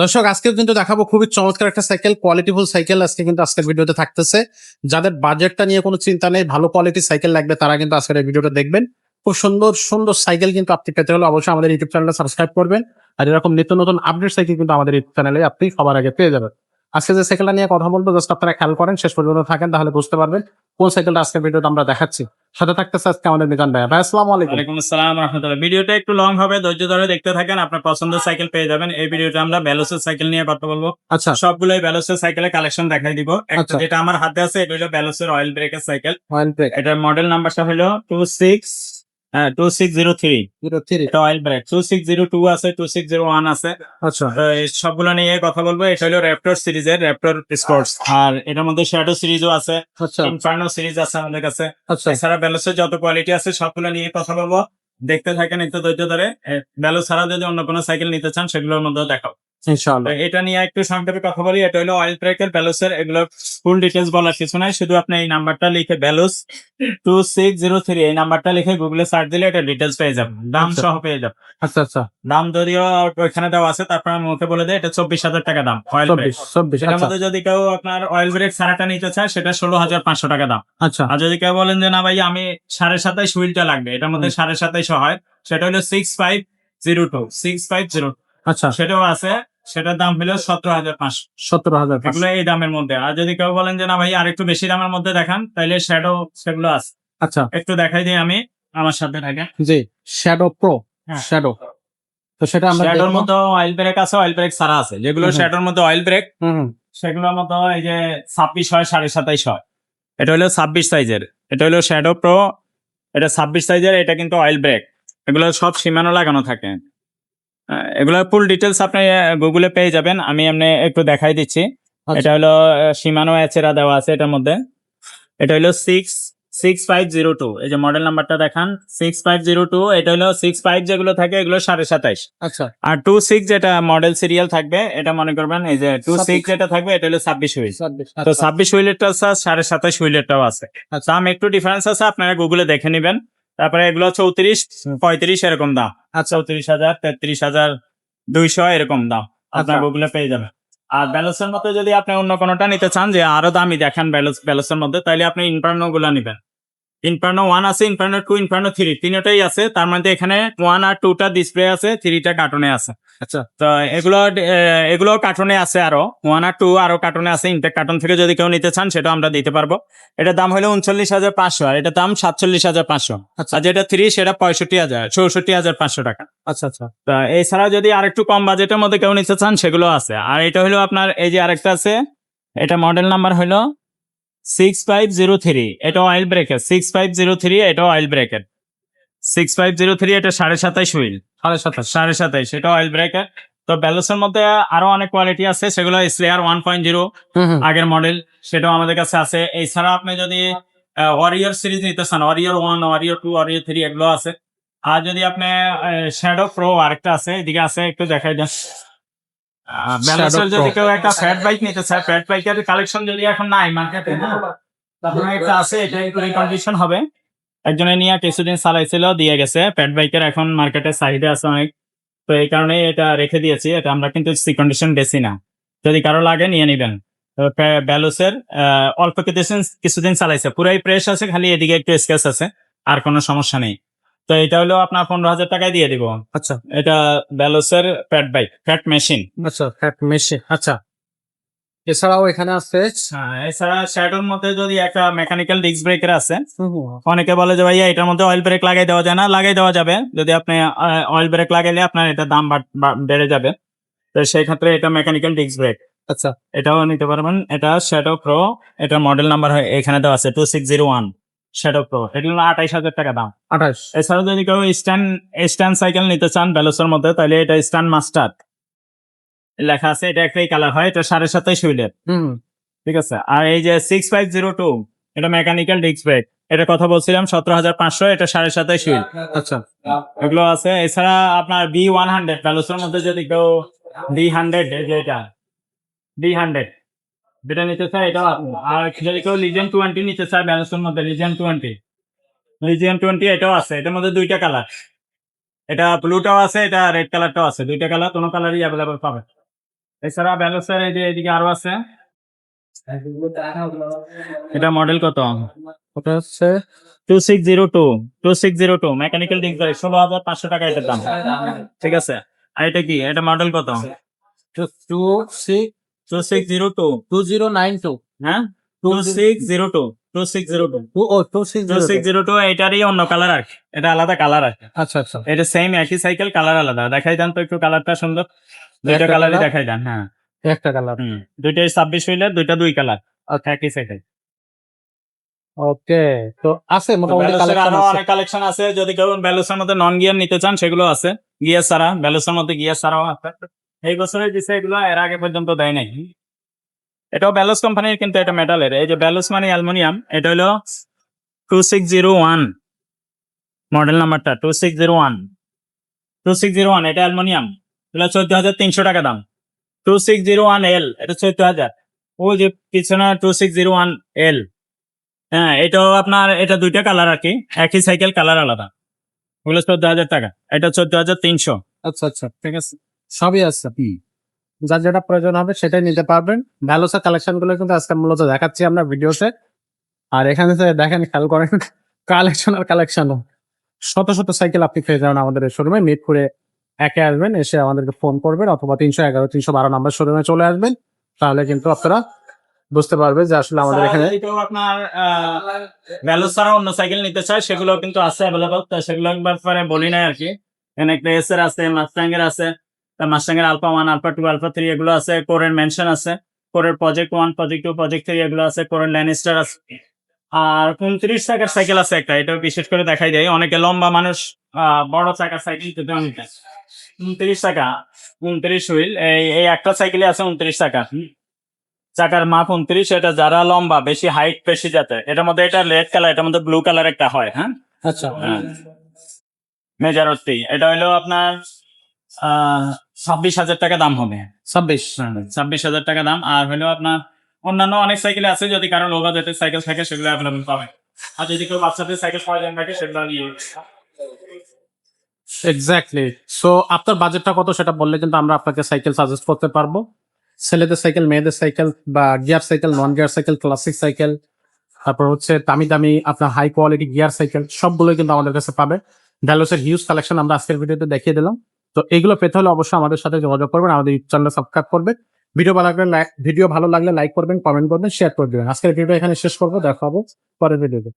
দর্শক আজকে কিন্তু দেখাবো খুবই চমৎকার একটা সাইকেল, কোয়ালিটিফুল সাইকেল আজকের ভিডিওতে থাকতেছে। যাদের বাজেটটা নিয়ে কোনো চিন্তা নেই, ভালো কোয়ালিটির সাইকেল লাগবে, তারা কিন্তু আজকের এই ভিডিওটা দেখবেন। খুব সুন্দর সুন্দর সাইকেল কিন্তু আপনি পেতে হলে অবশ্যই আমাদের ইউটিউব চ্যানেলটা সাবস্ক্রাইব করবেন। আর এরকম নিত্য নতুন আপডেট সাইকেল কিন্তু আমাদের ইউটিউব চ্যানেলে আপনি সবার আগে পেয়ে যাবেন। আজকে যে সাইকেলটা নিয়ে কথা বলবো, জাস্ট আপনারা খেয়াল করেন, শেষ পর্যন্ত থাকেন, তাহলে বুঝতে পারবেন কোন সাইকেলটা আজকের ভিডিওতে আমরা দেখাচ্ছি। সাথে থাকতেছে আজকে আমাদের মিজান ভাই। ভাই আসসালামু আলাইকুম। ওয়ালাইকুম আসসালাম রাহমাতুল্লাহ। ভিডিওটা একটু লং হবে, ধৈর্য ধরে দেখতে থাকেন, আপনার পছন্দের সাইকেল পেয়ে যাবেন। এই ভিডিওটা আমরা ভেলোসের সাইকেল নিয়ে কথা বলবো। আচ্ছা সবগুলোই ভেলোসের সাইকেলের কালেকশন দেখাই দিব। একটা আচ্ছা। যেটা আমার হাতে আছে এটা হলো ভেলোসের অয়েল ব্রেকের সাইকেল। অয়েল ব্রেক এটার মডেল নাম্বারটা হলো 2603। 03। এটা অয়েল ব্রেক। 2602 আছে, 2601 আছে। আচ্ছা তো এই সবগুলো নিয়ে কথা বলবো। এটা হলো র্যাপটর সিরিজের, র্যাপটর স্পোর্টস। আর এটার মধ্যে শ্যাডো সিরিজও আছে, আচ্ছা ইনফার্নো সিরিজ আছে আমাদের কাছে। আচ্ছা এছাড়া ভেলোসের যত কোয়ালিটি আছে সবগুলো নিয়ে কথা বলবো। দেখতে থাকেন একটু ধৈর্য ধরে। ভেলো ছাড়া যদি অন্য কোনো সাইকেল নিতে চান সেগুলোর মধ্যেও দেখাও। তো ইনশাআল্লাহ। এটা নিয়ে একটু সংক্ষেপে কথা বলি। এটা হলো অয়েল ব্রেকের ভেলোসের, এগুলো ফুল ডিটেলস বলার কিছু নাই, শুধু আপনি এই নাম্বারটা লিখে ভেলোস 2603 এই নাম্বারটা লিখে গুগলে সার্চ দিলে এটা ডিটেলস পেয়ে যাবেন, দাম আচ্ছা সহ পেয়ে যাবেন। আচ্ছা আচ্ছা। দাম যদিও ওইখানে দেওয়া আছে, তারপর আমি মুখে বলে দেয় এটা 24,000 টাকা দাম অয়েল ব্রেক। 24 এটার আচ্ছা মধ্যে যদি কেউ আপনার অয়েল ব্রেক ছাড়াটা নিতে চায় সেটা 16,500 টাকা দাম। আচ্ছা আর যদি কেউ বলেন যে না ভাই আমি 27.5 হুইলটা লাগবে, এটার মধ্যে 27.5 হয়, সেটা হলো 6502 আচ্ছা। সেটাও আছে। সেটার দাম হলো 17,500। 17,000 এগুলো এই দামের মধ্যে। আর যদি কেউ বলেন যে না ভাই আর একটু বেশি দামের মধ্যে দেখান, তাহলে শ্যাডো সেগুলো আছে। আচ্ছা একটু দেখাই দিই আমি, আমার সাথে থাকে। জি। Shadow pro. হ্যাঁ। শ্যাডো। তো সেটা আমরা শ্যাডোর দেখবো। মধ্যে অয়েল ব্রেক আছে, অয়েল ব্রেক ছাড়া আছে। যেগুলো হুম, হুম। শ্যাডোর মধ্যে অয়েল ব্রেক হুম সেগুলোর মধ্যে এই যে 26 হয়, 27.5 হয়। এটা হলো 26 সাইজের। এটা হলো শ্যাডো প্রো, এটা 26 সাইজের। এটা কিন্তু অয়েল ব্রেক। এগুলো সব সীমানো লাগানো থাকে। এগুলোর ফুল ডিটেলস আপনি গুগলে পেয়ে যাবেন। আমি এমনি একটু দেখাই দিচ্ছি। আচ্ছা এটা হলো সীমানো এচেরা দেওয়া আছে এটার মধ্যে। এটা হলো 6502। এই যে মডেল নাম্বারটা দেখান 6502। এটা হলো 65 যেগুলো থাকে এগুলো 27.5। আচ্ছা। আর 26 যেটা মডেল সিরিয়াল থাকবে এটা মনে করবেন এই যে 26 26 যেটা থাকবে এটা হলো 26 হুইল। 26 তো আচ্ছা 26 হুইলেরটা আছে, 27.5 হুইলেরটাও আছে। আচ্ছা দাম একটু ডিফারেন্স আছে, আপনারা গুগলে দেখে নেবেন। তারপরে এগুলো 34, 35 এরকম দাম। আচ্ছা 34,000, 33,200 এরকম দাম আপনার আচ্ছা গুগলে পেয়ে যাবেন। আর ব্যালোসের মধ্যে যদি আপনি অন্য কোনোটা নিতে চান যে আরো দামি দেখান ব্যালোসের মধ্যে, তাহলে আপনি ইনফার্নো গুলা নিবেন। ইনফার্নো 1 আছে, ইনফার্নো 2, ইনফার্নো 3 তিনটাই আছে। তার মধ্যে এখানে 1 আর 2টা ডিসপ্লে আছে, 3টা কার্টুনে আছে। আচ্ছা তো এগুলো কার্টুনে আছে, আরো 1 আর 2 আরো কার্টুনে আছে। ইনটেক কার্টুন থেকে যদি কেউ নিতে চান সেটা আমরা দিতে পারবো। এটার দাম হলো 39,500 আর এটার দাম 47,500। আচ্ছা আর যেটা 3 সেটা 65,500 টাকা। আচ্ছা আচ্ছা তা এছাড়া যদি আরেকটু কম বাজেটের মধ্যে কেউ নিতে চান সেগুলো আছে। আর এটা হলো আপনার এই যে আরেকটা আছে, এটা মডেল নাম্বার হলো 6503। এটা অয়েল ব্রেকের 6503। এটা অয়েল ব্রেকের 6503। এটা 27.5 হুইল, 27.5 27.5 এটা অয়েল ব্রেকের। তো ব্যালোসের মধ্যে আরো অনেক কোয়ালিটি আছে, সেগুলো স্লেয়ার 1.0 হুম আগের মডেল, সেটাও আমাদের কাছে আছে। এছাড়া আপনি যদি ওয়ারিয়র সিরিজ নিতে চান, ওয়ারিয়র 1, ওয়ারিয়র 2, ওয়ারিয়র 3 এগুলো আছে। আর যদি আপনি শ্যাডো প্রো আরেকটা আছে, এদিকে আছে, একটু দেখাই দেন। ব্যালেন্সের যদি কেউ একটা ফ্যাট বাইক নিতে চায়, ফ্যাট বাইকের কালেকশন যদি এখন নাই মার্কেটে, তারপরে একটা আছে, এটা একটু রিকন্ডিশন হবে। একজনে নিয়ে কিছুদিন চালাইছিল, দিয়ে গেছে। ফ্যাট বাইকের এখন মার্কেটে চাহিদা আছে অনেক, তো এই কারণে এটা রেখে দিয়েছি। এটা আমরা কিন্তু সি কন্ডিশন বেশি না, যদি কারো লাগে নিয়ে নিবেন। ব্যালোসের অল্প কিছুদিন চালাইছে, পুরাই ফ্রেশ আছে, খালি এদিকে একটু স্কেচ আছে, আর কোনো সমস্যা নেই। তো এটা হলো আপনার 15,000 টাকায় দিয়ে দিব। আচ্ছা এটা ব্যালোসের ফ্যাট বাইক, ফ্যাট মেশিন। আচ্ছা ফ্যাট মেশিন আচ্ছা। এছাড়াও এখানে আছে এছাড়া শ্যাডোর মধ্যে যদি একটা মেকানিক্যাল ডিস্ক ব্রেকার আছে, হুম, হুম, অনেকে বলে যে ভাইয়া এটার মধ্যে অয়েল ব্রেক লাগাই দেওয়া যায় না। লাগাই দেওয়া যাবে, যদি আপনি অয়েল ব্রেক লাগাইলে আপনার এটা দাম বেড়ে যাবে। তো সেই ক্ষেত্রে এটা মেকানিক্যাল ডিস্ক ব্রেক, আচ্ছা এটাও নিতে পারবেন। এটা শ্যাডো প্রো, এটা মডেল নাম্বার এখানে দেওয়া আছে 2601 শ্যাডো প্রো। এটা হলো 28,000 টাকা দাম। 28 এছাড়া যদি কেউ স্ট্যান্ড সাইকেল নিতে চান ব্যালোসের মধ্যে, তাহলে এটা স্ট্যান্ড মাস্টার লেখা আছে। এটা একটাই কালার হয়, এটা 27.5 হুইলের। হুম ঠিক আছে। আর এই যে 6502, এটা মেকানিক্যাল ডিস্ক ব্রেক, এটা কথা বলছিলাম 17,500। এটা 27.5 হুইল, আচ্ছা এগুলো আছে। এছাড়া আপনার B100 ব্যালোসের মধ্যে যদি কেউ B100, যেটা B100 যেটা নিতে চায় এটাও আছে। আর যদি কেউ লিজেন্ড 20 নিতে চায় ব্যালোসের মধ্যে, লিজেন্ড 20 এটাও আছে। এটার মধ্যে দুইটা কালার, এটা ব্লুটাও আছে, এটা রেড কালারটাও আছে। দুইটা কালার, কোনো কালারই অ্যাভেলেবল পাবে। এছাড়া ভ্যালোসের এই যে এদিকে আরো আছে, এটা মডেল কত? ওটা হচ্ছে 2602 মেকানিক্যাল ডিস্ক 16,500 টাকা এটার দাম, ঠিক আছে। আর এটা কি, এটা মডেল কত? 2602 2092 হ্যাঁ 2602 এটারই অন্য কালার আর কি, এটা আলাদা কালার আছে। আচ্ছা আচ্ছা এটা সেম একই সাইকেল, কালার আলাদা। দেখাই দেন তো একটু কালারটা সুন্দর, দুইটা একটা কালারই colour? দেখাই দেন। হ্যাঁ একটা কালার দুইটাই 26 হুইলের, দুই কালার, একই সাইকেল। ওকে তো আছে মোটামুটি কালেকশন আরো আছে অনেক কালেকশন আছে, যদি কেউ ব্যালোসের মধ্যে নন গিয়ার নিতে চান সেগুলো আছে, গিয়ার ছাড়া ব্যালোসের মধ্যে গিয়ার ছাড়াও আছে। এই বছরের দিছে এগুলো, এর আগে পর্যন্ত দেয় নাই। এটাও ব্যালোস কোম্পানির, কিন্তু এটা মেটালের। এই যে ব্যালোস মানে অ্যালুমিনিয়াম, এটা হলো 2601 মডেল নাম্বারটা, 2601 এটা অ্যালুমিনিয়াম, এটা 14,300 টাকা দাম। 2601L এটা 14,000। ওই যে পিছনে 2601L, হ্যাঁ এটাও আপনার, এটা দুইটা কালার আর কি, একই সাইকেল কালার আলাদা। ওগুলো 14,000 টাকা, এটা 14,300। আচ্ছা আচ্ছা ঠিক আছে। সবই আছে যার যেটা প্রয়োজন হবে সেটাই নিতে পারবেন। ভ্যালোসের কালেকশন গুলো কিন্তু আজকে মূলত দেখাচ্ছি আমরা ভিডিওতে। আর এখানে যে দেখেন, খেয়াল করেন, কালেকশন আর কালেকশন, শত শত সাইকেল আপনি পেয়ে যাবেন আমাদের এই শোরুমে। মিরপুরে একে আসবেন, এসে আমাদেরকে ফোন করবেন, অথবা 311 312 নাম্বার শোরুমে চলে আসবেন। তাহলে কিন্তু আপনারা বুঝতে পারবে যে আসলে আমাদের এখানে এটাও আপনার ভ্যালু ছাড়া অন্য সাইকেল নিতে চায় সেগুলো কিন্তু আছে অ্যাভেলেবল, তো সেগুলো একবার পরে বলি নাই আর কি। এখানে একটা এসের আছে, মাস্টাঙ্গের আছে, মাস্টাঙ্গের আলফা 1 আলফা 2 আলফা 3 এগুলো আছে, কোরের মেনশন আছে, কোরের প্রজেক্ট 1 প্রজেক্ট 2 প্রজেক্ট 3 এগুলো আছে, কোরের ল্যানিস্টার আছে। আর 29 চাকার সাইকেল আছে একটা, এটা বিশেষ করে দেখাই দেয় অনেকে, লম্বা মানুষ বড় চাকার সাইকেল যদি নিতে 29 চাকা 29 হুইল, এই একটা সাইকেলে আছে 29 চাকা, চাকার মাপ 29। এটা যারা লম্বা, বেশি হাইট বেশি, যাতে এটার মধ্যে, এটা রেড কালার, এটার মধ্যে ব্লু কালার একটা হয়। হ্যাঁ আচ্ছা মেজরটি, এটা হলো আপনার 26,000 টাকা দাম হবে। 26,000 টাকা দাম। আর হলো আপনার অন্যান্য অনেক সাইকেল আছে, যদি কারো লো বাজেটের সাইকেল থাকে সেগুলো অ্যাভেলেবল পাবেন। আর যদি কেউ বাচ্চাদের সাইকেল প্রয়োজন থাকে সেগুলো নিয়ে। এক্স্যাক্টলি। সো আপনার বাজেটটা কত সেটা বললে কিন্তু আমরা আপনাকে সাইকেল সাজেস্ট করতে পারবো। ছেলেদের সাইকেল, মেয়েদের সাইকেল, বা gear cycle, non gear cycle, classic cycle, তারপর হচ্ছে দামি দামি আপনার হাই কোয়ালিটি গিয়ার সাইকেল, সবগুলোই কিন্তু আমাদের কাছে পাবে। ভ্যালোসের হিউজ কালেকশন আমরা আজকের ভিডিওতে দেখিয়ে দিলাম। তো এগুলো পেতে হলে অবশ্যই আমাদের সাথে যোগাযোগ করবেন, আমাদের ইউটিউব চ্যানেল সাবস্ক্রাইব করবেন। ভিডিও ভালো লাগলে লাইক করবেন, কমেন্ট করবেন, শেয়ার করে দেবেন। আজকের ভিডিও এখানে শেষ করবো, দেখা হবো পরের ভিডিওতে।